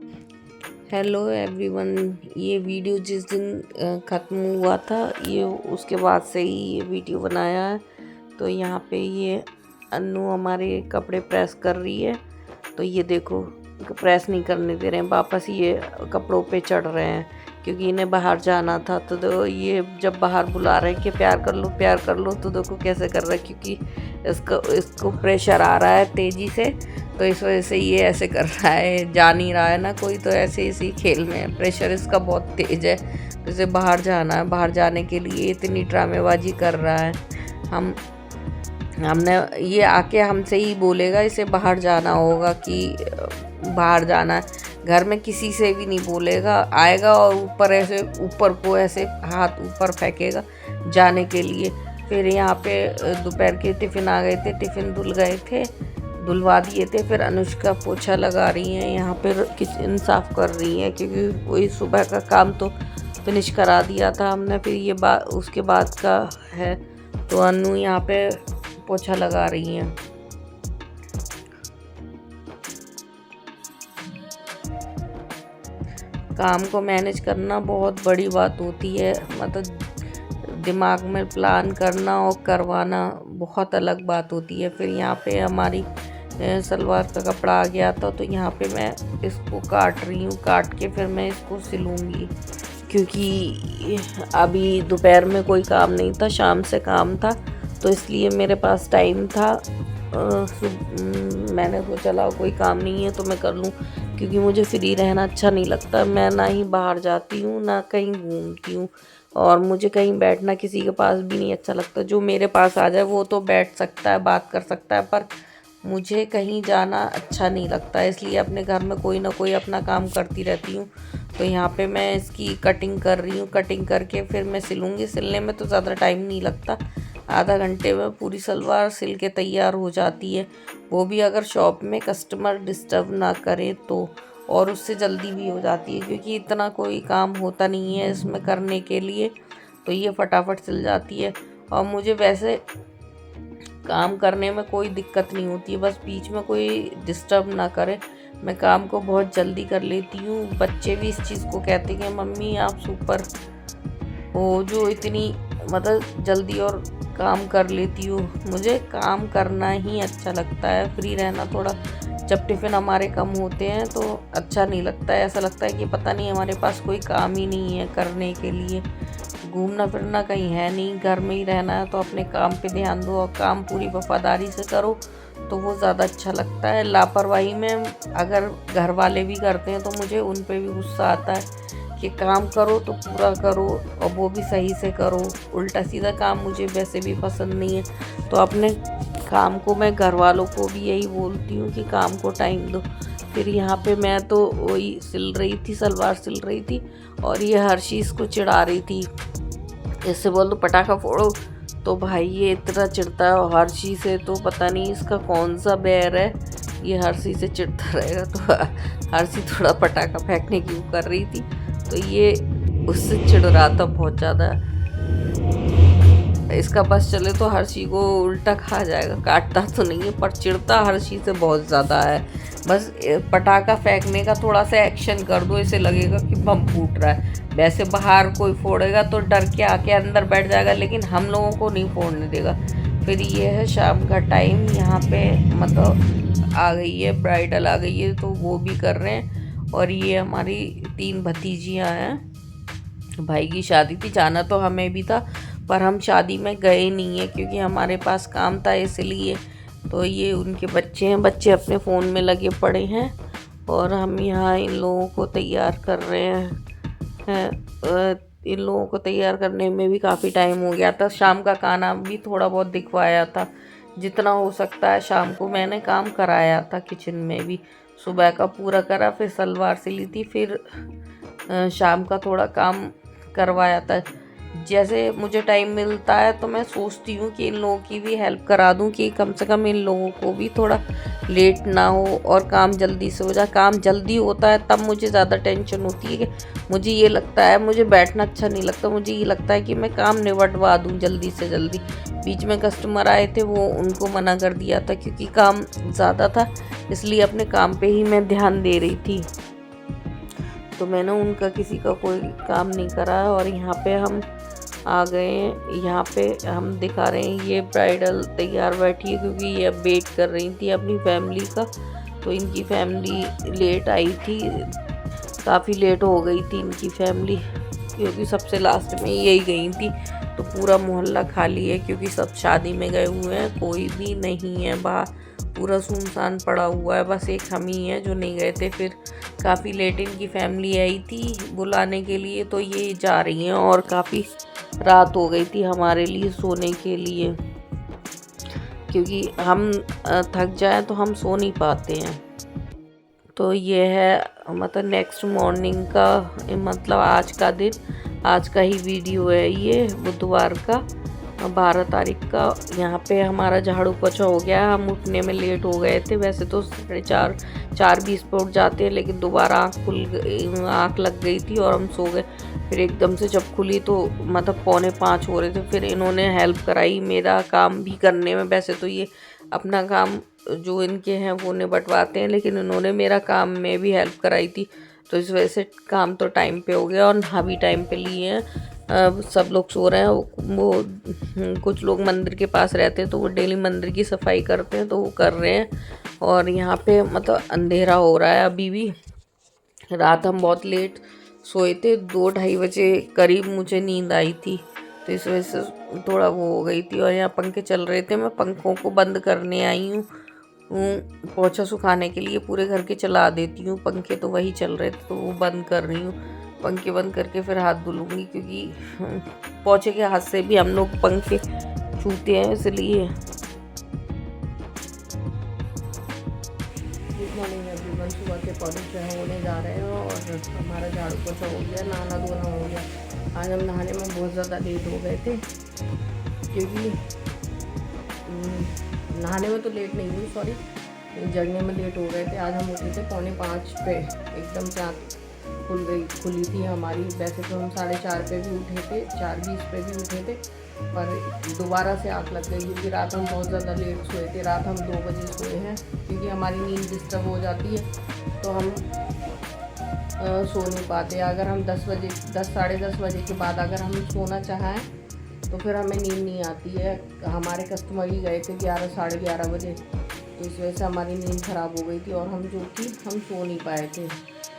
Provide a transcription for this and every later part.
Hello everyone. ये video जिस दिन ख़त्म हुआ था ये उसके बाद से ही ये वीडियो बनाया है। तो यहाँ पे ये अन्नू हमारे कपड़े प्रेस कर रही है। तो ये देखो प्रेस नहीं करने दे रहे हैं, वापस ये कपड़ों पे चढ़ रहे हैं क्योंकि इन्हें बाहर जाना था। तो ये जब बाहर बुला रहे हैं कि प्यार कर लो प्यार कर लो, तो देखो कैसे कर रहा है क्योंकि इसको प्रेशर आ रहा है तेज़ी से। तो इस वजह से ये ऐसे कर रहा है, जा नहीं रहा है ना कोई, तो ऐसे इसी खेल में प्रेशर इसका बहुत तेज़ है। तो इसे बाहर जाना है, बाहर जाने के लिए इतनी ड्रामेबाजी कर रहा है। हमने ये आके हमसे ही बोलेगा इसे बाहर जाना होगा कि बाहर जाना है, घर में किसी से भी नहीं बोलेगा। आएगा और ऊपर ऐसे ऊपर को ऐसे हाथ ऊपर फेंकेगा जाने के लिए। फिर यहाँ पे दोपहर के टिफ़िन आ गए थे, टिफ़िन धुलवा दिए थे। फिर अनुष्का पोछा लगा रही हैं, यहाँ पर किचन साफ़ कर रही हैं क्योंकि वही सुबह का काम तो फिनिश करा दिया था हमने। फिर ये उसके बाद का है। तो अनु यहाँ पे पोछा लगा रही हैं। काम को मैनेज करना बहुत बड़ी बात होती है, मतलब दिमाग में प्लान करना और करवाना बहुत अलग बात होती है। फिर यहाँ पे हमारी सलवार का कपड़ा आ गया था, तो यहाँ पे मैं इसको काट रही हूँ। काट के फिर मैं इसको सिलूँगी क्योंकि अभी दोपहर में कोई काम नहीं था, शाम से काम था, तो इसलिए मेरे पास टाइम था। मैंने सोचा चला कोई काम नहीं है तो मैं कर लूँ क्योंकि मुझे फ्री रहना अच्छा नहीं लगता। मैं ना ही बाहर जाती हूँ ना कहीं घूमती हूँ, और मुझे कहीं बैठना किसी के पास भी नहीं अच्छा लगता। जो मेरे पास आ जाए वो तो बैठ सकता है, बात कर सकता है, पर मुझे कहीं जाना अच्छा नहीं लगता। इसलिए अपने घर में कोई ना कोई अपना काम करती रहती हूँ। तो यहाँ पे मैं इसकी कटिंग कर रही हूँ। कटिंग करके फिर मैं सिलूँगी। सिलने में तो ज़्यादा टाइम नहीं लगता, आधा घंटे में पूरी सलवार सिल के तैयार हो जाती है। वो भी अगर शॉप में कस्टमर डिस्टर्ब ना करे तो, और उससे जल्दी भी हो जाती है क्योंकि इतना कोई काम होता नहीं है इसमें करने के लिए, तो ये फटाफट सिल जाती है। और मुझे वैसे काम करने में कोई दिक्कत नहीं होती है, बस बीच में कोई डिस्टर्ब ना करे। मैं काम को बहुत जल्दी कर लेती हूँ। बच्चे भी इस चीज़ को कहते हैं कि मम्मी आप सुपर हो जो इतनी मतलब जल्दी और काम कर लेती हूँ। मुझे काम करना ही अच्छा लगता है, फ्री रहना थोड़ा, जब टिफ़िन हमारे कम होते हैं तो अच्छा नहीं लगता है। ऐसा लगता है कि पता नहीं हमारे पास कोई काम ही नहीं है करने के लिए। घूमना फिरना कहीं है नहीं, घर में ही रहना है, तो अपने काम पे ध्यान दो और काम पूरी वफादारी से करो तो वो ज़्यादा अच्छा लगता है। लापरवाही में अगर घर वाले भी करते हैं तो मुझे उन पे भी गुस्सा आता है कि काम करो तो पूरा करो और वो भी सही से करो। उल्टा सीधा काम मुझे वैसे भी पसंद नहीं है। तो अपने काम को मैं घर वालों को भी यही बोलती हूँ कि काम को टाइम दो। फिर यहाँ पे मैं तो वही सिल रही थी, सलवार सिल रही थी, और ये हर्षीज़ को चिढ़ा रही थी। इससे बोल दो पटाखा फोड़ो, तो भाई ये इतना चिढ़ता है। और हर्षी से तो पता नहीं इसका कौन सा बैर है, ये हर्षी से चिढ़ता रहेगा। तो हर्षी थोड़ा पटाखा फेंकने की वो कर रही थी, तो ये उससे चिढ़ रहा था बहुत ज़्यादा। इसका बस चले तो हर्षी को उल्टा खा जाएगा। काटता तो नहीं है पर चिढ़ता हर्षी से बहुत ज़्यादा है। बस पटाखा फेंकने का थोड़ा सा एक्शन कर दो, इसे लगेगा कि बम फूट रहा है। वैसे बाहर कोई फोड़ेगा तो डर के आके अंदर बैठ जाएगा, लेकिन हम लोगों को नहीं फोड़ने देगा। फिर ये है शाम का टाइम, यहाँ पे मतलब आ गई है, ब्राइडल आ गई है, तो वो भी कर रहे हैं। और ये हमारी 3 भतीजियाँ हैं। भाई की शादी थी, जाना तो हमें भी था, पर हम शादी में गए नहीं हैं क्योंकि हमारे पास काम था इसलिए। तो ये उनके बच्चे हैं, बच्चे अपने फ़ोन में लगे पड़े हैं और हम यहाँ इन लोगों को तैयार कर रहे हैं। इन लोगों को तैयार करने में भी काफ़ी टाइम हो गया था। शाम का खाना भी थोड़ा बहुत दिखवाया था, जितना हो सकता है शाम को मैंने काम कराया था। किचन में भी सुबह का पूरा करा, फिर सलवार सिली थी, फिर शाम का थोड़ा काम करवाया था। जैसे मुझे टाइम मिलता है तो मैं सोचती हूँ कि इन लोगों की भी हेल्प करा दूँ कि कम से कम इन लोगों को भी थोड़ा लेट ना हो और काम जल्दी से हो जाए। काम जल्दी होता है तब मुझे ज़्यादा टेंशन होती है कि मुझे ये लगता है, मुझे बैठना अच्छा नहीं लगता, मुझे ये लगता है कि मैं काम निपटवा दूँ जल्दी से जल्दी। बीच में कस्टमर आए थे, वो उनको मना कर दिया था क्योंकि काम ज़्यादा था, इसलिए अपने काम पे ही मैं ध्यान दे रही थी। तो मैंने उनका किसी का कोई काम नहीं करा। और यहाँ पे हम आ गए हैं, यहाँ पे हम दिखा रहे हैं ये ब्राइडल तैयार बैठी है क्योंकि ये अब वेट कर रही थी अपनी फैमिली का। तो इनकी फैमिली लेट आई थी, काफ़ी लेट हो गई थी इनकी फैमिली क्योंकि सबसे लास्ट में यही गई थी। तो पूरा मोहल्ला खाली है क्योंकि सब शादी में गए हुए हैं, कोई भी नहीं है बाहर, पूरा सुनसान पड़ा हुआ है, बस एक हम ही हैं जो नहीं गए थे। फिर काफ़ी लेट इनकी फैमिली आई थी बुलाने के लिए, तो ये जा रही हैं और काफ़ी रात हो गई थी हमारे लिए सोने के लिए, क्योंकि हम थक जाएं तो हम सो नहीं पाते हैं। तो ये है मतलब नेक्स्ट मॉर्निंग का, मतलब आज का दिन, आज का ही वीडियो है ये, बुधवार का 12 तारीख का। यहाँ पे हमारा झाड़ू पोछा हो गया, हम उठने में लेट हो गए थे। वैसे तो 4:20 पे उठ जाते हैं, लेकिन दोबारा आँख लग गई थी और हम सो गए। फिर एकदम से जब खुली तो मतलब 4:45 हो रहे थे। फिर इन्होंने हेल्प कराई मेरा काम भी करने में। वैसे तो ये अपना काम जो इनके हैं वो निपटवाते हैं, लेकिन इन्होंने मेरा काम में भी हेल्प कराई थी। तो इस वजह से काम तो टाइम पे हो गया और नहा भी टाइम पे लिए हैं। सब लोग सो रहे हैं। वो कुछ लोग मंदिर के पास रहते हैं तो वो डेली मंदिर की सफाई करते हैं, तो वो कर रहे हैं। और यहाँ पे मतलब अंधेरा हो रहा है अभी भी। रात हम बहुत लेट सोए थे, 2-2:30 बजे करीब मुझे नींद आई थी, तो इस वजह से थोड़ा वो हो गई थी। और यहाँ पंखे चल रहे थे, मैं पंखों को बंद करने आई हूँ पोछा सुखाने के लिए। पूरे घर के चला देती हूँ पंखे, तो वही चल रहे थे तो वो बंद कर रही हूँ। पंखे बंद करके फिर हाथ धुलूँगी, क्योंकि पोछे के हाथ से भी हम लोग पंखे छूते हैं, इसलिए। गुड मॉर्निंग एवरीवन, सुबह के पौधे जो है होने जा रहे हैं और हमारा झाड़ू पोछा हो गया, नहाना धोना हो गया। आज हम नहाने में बहुत ज़्यादा लेट हो गए थे, क्योंकि नहाने में तो लेट नहीं हुई, सॉरी, जगने में लेट हो गए थे। आज हम उठे थे 4:45 पे, एकदम से आँख खुली थी हमारी। वैसे तो हम 4:30 पे भी उठे थे, 4:20 पे भी उठे थे, पर दोबारा से आँख लग गई क्योंकि रात हम बहुत ज़्यादा लेट सोए थे। रात हम 2 बजे सोए हैं, क्योंकि हमारी नींद डिस्टर्ब हो जाती है तो हम सो नहीं पाते। अगर हम 10 बजे, 10 साढ़े 10 बजे के बाद अगर हम सोना चाहें तो फिर हमें नींद नहीं आती है। हमारे कस्टमर ही गए थे 11 साढ़े 11 बजे, तो इस वजह से हमारी नींद ख़राब हो गई थी और हम सो नहीं पाए थे।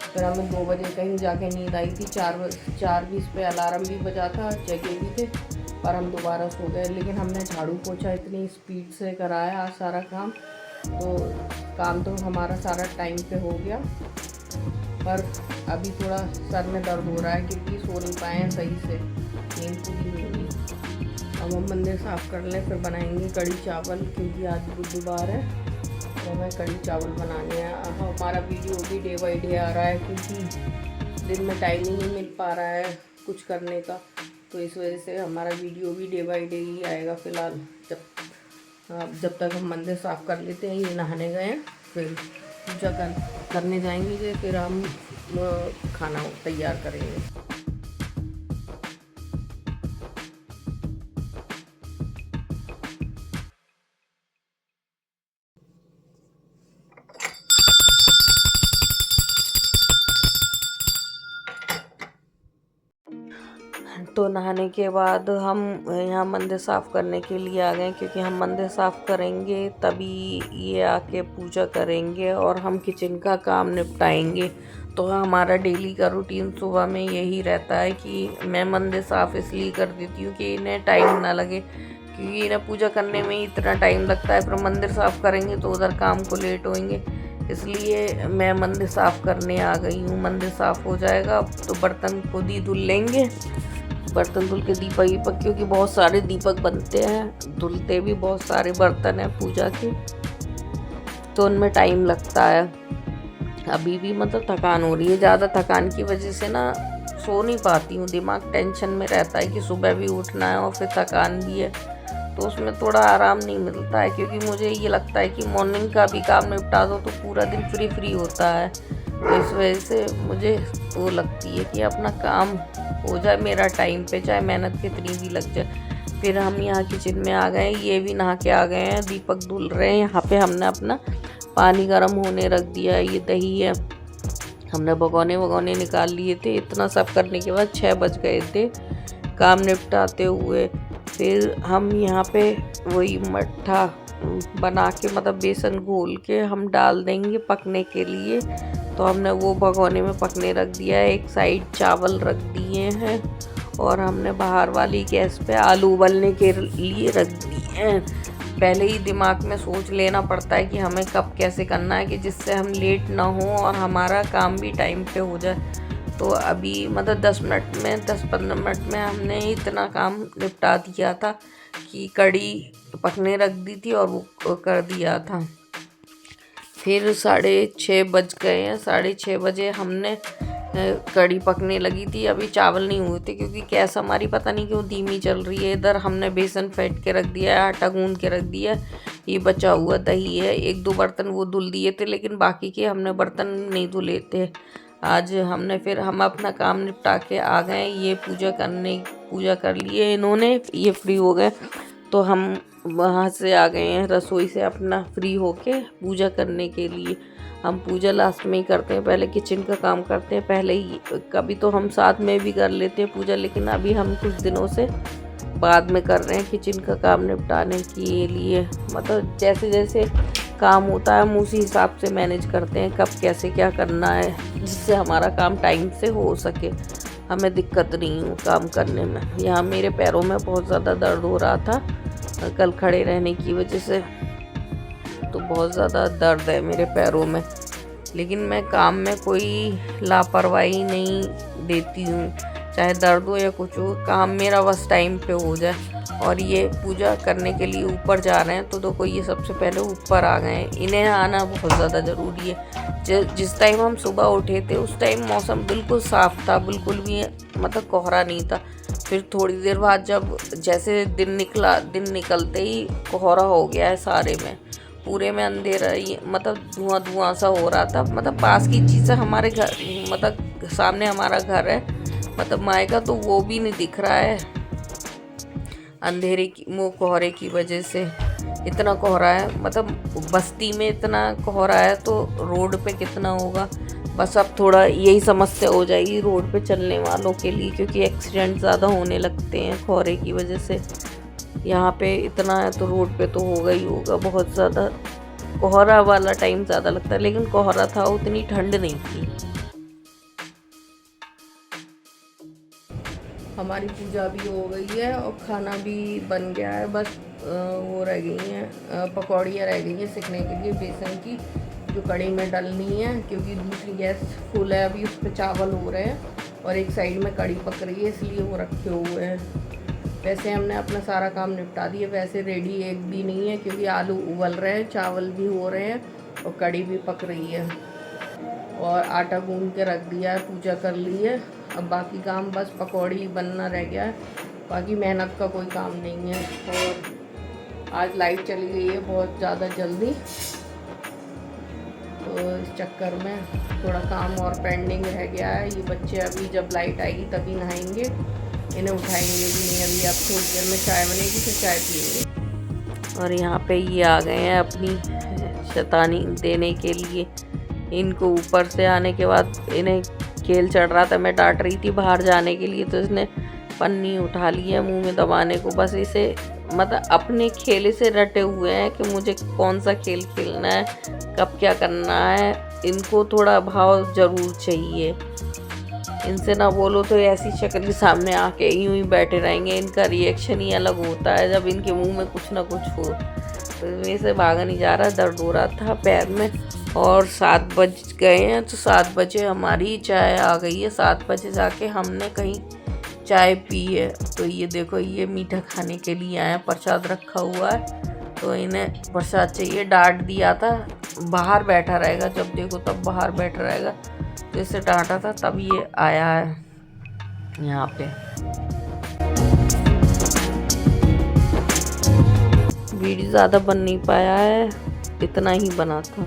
फिर हमें 2 बजे कहीं जाके नींद आई थी। 4:20 पे अलार्म भी बजा था, जगे भी थे, पर हम दोबारा सो गए। लेकिन हमने झाड़ू पोछा इतनी स्पीड से कराया आज सारा काम, तो काम तो हमारा सारा टाइम पे हो गया। पर अभी थोड़ा सर में दर्द हो रहा है क्योंकि सो नहीं पाए हैं सही से, नींद पूरी नहीं हुई। अब हम मंदिर साफ़ कर लें, फिर बनाएंगे कढ़ी चावल, क्योंकि आज बुधवार है तो हमें कढ़ी चावल बनाने हैं। हमारा वीडियो भी डे बाई डे आ रहा है, क्योंकि दिन में टाइम ही नहीं मिल पा रहा है कुछ करने का, तो इस वजह से हमारा वीडियो भी डे बाई डे ही आएगा फ़िलहाल। जब तक हम मंदिर साफ़ कर लेते हैं, ये नहाने गए हैं, फिर पूजा करने जाएंगे, फिर हम खाना तैयार करेंगे। तो नहाने के बाद हम यहाँ मंदिर साफ़ करने के लिए आ गए, क्योंकि हम मंदिर साफ़ करेंगे तभी ये आके पूजा करेंगे और हम किचन का काम निपटाएंगे। तो हमारा डेली का रूटीन सुबह में यही रहता है कि मैं मंदिर साफ़ इसलिए कर देती हूँ कि इन्हें टाइम ना लगे, क्योंकि इन्हें पूजा करने में ही इतना टाइम लगता है। फिर मंदिर साफ़ करेंगे तो उधर काम को लेट होंगे, इसलिए मैं मंदिर साफ़ करने आ गई हूँ। मंदिर साफ़ हो जाएगा तो बर्तन खुद ही धुल लेंगे, बर्तन धुल के दीपक, क्योंकि बहुत सारे दीपक बनते हैं, धुलते भी बहुत सारे बर्तन हैं पूजा के, तो उनमें टाइम लगता है। अभी भी मतलब थकान हो रही है, ज़्यादा थकान की वजह से ना सो नहीं पाती हूँ, दिमाग टेंशन में रहता है कि सुबह भी उठना है और फिर थकान भी है, तो उसमें थोड़ा आराम नहीं मिलता है। क्योंकि मुझे ये लगता है कि मॉर्निंग का भी काम निपटा दो तो पूरा दिन फ्री होता है, तो इस वजह से मुझे वो लगती है कि अपना काम हो जाए मेरा टाइम पे, चाहे मेहनत कितनी भी लग जाए। फिर हम यहाँ किचन में आ गए, ये भी नहा के आ गए हैं, दीपक धुल रहे हैं। यहाँ पे हमने अपना पानी गर्म होने रख दिया है, ये दही है, हमने भगोने वगोने निकाल लिए थे। इतना सब करने के बाद 6 बज गए थे काम निपटाते हुए। फिर हम यहाँ पे वही मट्ठा बना के मतलब बेसन घोल के हम डाल देंगे पकने के लिए। तो हमने वो भगोने में पकने रख दिया है। एक साइड चावल रख दिए हैं और हमने बाहर वाली गैस पे आलू उबलने के लिए रख दिए हैं। पहले ही दिमाग में सोच लेना पड़ता है कि हमें कब कैसे करना है कि जिससे हम लेट ना हो और हमारा काम भी टाइम पे हो जाए। तो अभी मतलब 10-15 मिनट में हमने इतना काम निपटा दिया था कि कढ़ी पकने रख दी थी और वो कर दिया था। फिर 6:30 बज गए हैं। 6:30 बजे हमने कढ़ी पकने लगी थी। अभी चावल नहीं हुए थे क्योंकि गैस हमारी पता नहीं क्यों धीमी चल रही है। इधर हमने बेसन फेंट के रख दिया है, आटा गूंद के रख दिया है। ये बचा हुआ दही है, 1-2 बर्तन वो धुल दिए थे, लेकिन बाकी के हमने बर्तन नहीं धुले थे। आज हम अपना काम निपटा के आ गए। ये पूजा कर लिए इन्होंने, ये फ्री हो गए। तो हम वहाँ से आ गए हैं रसोई से अपना फ्री होके पूजा करने के लिए। हम पूजा लास्ट में ही करते हैं, पहले किचन का काम करते हैं पहले ही। कभी तो हम साथ में भी कर लेते हैं पूजा, लेकिन अभी हम कुछ दिनों से बाद में कर रहे हैं किचन का काम निपटाने के लिए। मतलब जैसे जैसे काम होता है हम उसी हिसाब से मैनेज करते हैं कब कैसे क्या करना है, जिससे हमारा काम टाइम से हो सके, हमें दिक्कत नहीं हो काम करने में। यहाँ मेरे पैरों में बहुत ज़्यादा दर्द हो रहा था कल खड़े रहने की वजह से, तो बहुत ज़्यादा दर्द है मेरे पैरों में। लेकिन मैं काम में कोई लापरवाही नहीं देती हूँ, चाहे दर्द हो या कुछ हो, काम मेरा बस टाइम पे हो जाए। और ये पूजा करने के लिए ऊपर जा रहे हैं तो देखो ये सबसे पहले ऊपर आ गए हैं। इन्हें आना बहुत ज़्यादा ज़रूरी है। जिस टाइम हम सुबह उठे थे उस टाइम मौसम बिल्कुल साफ़ था, बिल्कुल भी मतलब कोहरा नहीं था। फिर थोड़ी देर बाद जब जैसे दिन निकलते ही कोहरा हो गया है सारे में, पूरे में अंधेरा ही, मतलब धुआं सा हो रहा था। मतलब पास की चीज़ हमारे घर, मतलब सामने हमारा घर है मतलब माए का, तो वो भी नहीं दिख रहा है अंधेरे की कोहरे की वजह से। इतना कोहरा है, मतलब बस्ती में इतना कोहरा है तो रोड पे कितना होगा। बस अब थोड़ा यही समस्या हो जाएगी रोड पे चलने वालों के लिए, क्योंकि एक्सीडेंट ज़्यादा होने लगते हैं कोहरे की वजह से। यहाँ पे इतना है तो रोड पे तो होगा ही होगा। बहुत ज़्यादा कोहरा वाला टाइम ज़्यादा लगता है, लेकिन कोहरा था उतनी ठंड नहीं थी। हमारी पूजा भी हो गई है और खाना भी बन गया है। बस वो रह गई हैं पकौड़ियाँ रह गई हैं सिकने के लिए बेसन की, जो कढ़ी में डलनी है, क्योंकि दूसरी गैस फुल है अभी, उस पर चावल हो रहे हैं और एक साइड में कढ़ी पक रही है, इसलिए वो रखे हुए हैं। वैसे हमने अपना सारा काम निपटा दिया। वैसे रेडी एक भी नहीं है क्योंकि आलू उबल रहे हैं, चावल भी हो रहे हैं और कढ़ी भी पक रही है और आटा गूंद के रख दिया है, पूजा कर ली है। अब बाकी काम बस पकौड़ी बनना रह गया है, बाकी मेहनत का कोई काम नहीं है। और आज लाइट चली गई है बहुत ज़्यादा जल्दी, तो इस चक्कर में थोड़ा काम और पेंडिंग रह गया है। ये बच्चे अभी जब लाइट आएगी तभी नहाएंगे, इन्हें उठाएंगे भी नहीं अभी। अब थोड़ी देर में चाय बनेगी फिर चाय पिएंगे। और यहाँ पे ये आ गए हैं अपनी शैतानी देने के लिए। इनको ऊपर से आने के बाद इन्हें खेल चढ़ रहा था, मैं डांट रही थी बाहर जाने के लिए, तो इसने पन्नी उठा ली है मुंह में दबाने को। बस इसे मतलब अपने खेल से रटे हुए हैं कि मुझे कौन सा खेल खेलना है, कब क्या करना है। इनको थोड़ा भाव ज़रूर चाहिए। इनसे ना बोलो तो ऐसी शक्ल सामने आके यूं ही बैठे रहेंगे। इनका रिएक्शन ही अलग होता है जब इनके मुंह में कुछ ना कुछ हो। तो मेरे से भागा नहीं जा रहा, दर्द हो रहा था पैर में। और 7 बज गए हैं, तो 7 बजे हमारी चाय आ गई है। 7 बजे जाके हमने कहीं चाय पी है। तो ये देखो ये मीठा खाने के लिए आए, प्रसाद रखा हुआ है, तो इन्हें प्रसाद चाहिए। डांट दिया था बाहर बैठा रहेगा, जब देखो तब बाहर बैठा रहेगा, तो इसे डांटा था तब ये आया है यहाँ पे। वीडियो ज़्यादा बन नहीं पाया है, इतना ही बना था।